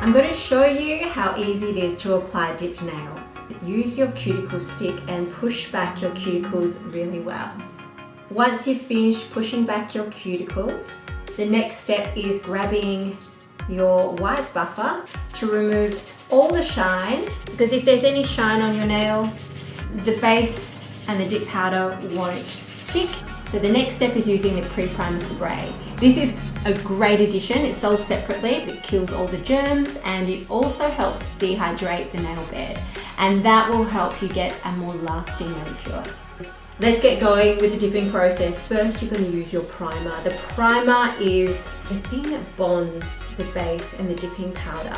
I'm going to show you how easy it is to apply dipped nails. Use your cuticle stick and push back your cuticles really well. Once you've finished pushing back your cuticles, the next step is grabbing your white buffer to remove all the shine, because if there's any shine on your nail, the base and the dip powder won't stick. So the next step is using the pre-primer spray. This is a great addition. It's sold separately. It kills all the germs and it also helps dehydrate the nail bed, and that will help you get a more lasting manicure. Let's get going with the dipping process. First, you're going to use your primer. The primer is the thing that bonds the base and the dipping powder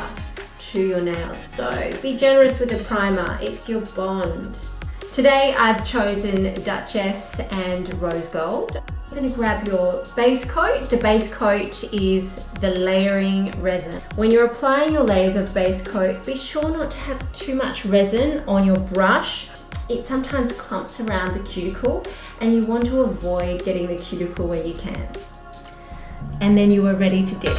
to your nails. So be generous with the primer. It's your bond. Today I've chosen Duchess and Rose Gold. You're going to grab your base coat. The base coat is the layering resin. When you're applying your layers of base coat, be sure not to have too much resin on your brush. It sometimes clumps around the cuticle and you want to avoid getting the cuticle where you can. And then you are ready to dip.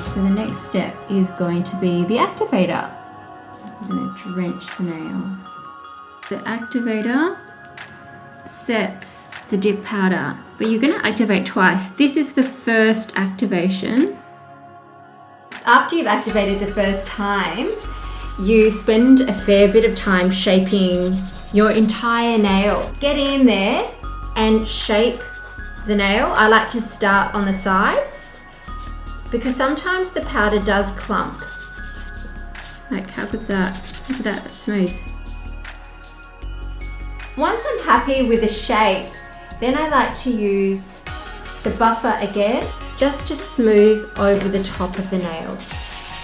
So the next step is going to be the activator. I'm going to drench the nail. The activator sets the dip powder, but you're going to activate twice. This is the first activation. After you've activated the first time, you spend a fair bit of time shaping your entire nail. Get in there and shape the nail. I like to start on the sides, because sometimes the powder does clump. Like, how good's that? Look at that, that's smooth. Once I'm happy with the shape, then I like to use the buffer again, just to smooth over the top of the nails.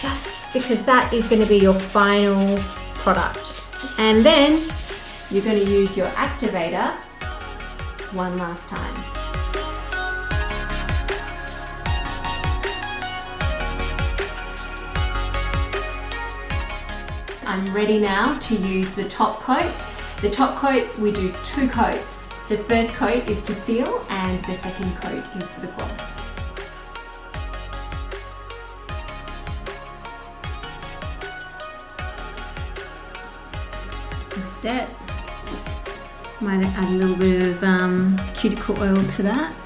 Just because that is going to be your final product. And then you're going to use your activator one last time. I'm ready now to use the top coat. The top coat, we do 2 coats. The first coat is to seal and the second coat is for the gloss. So that's it. Might add a little bit of cuticle oil to that.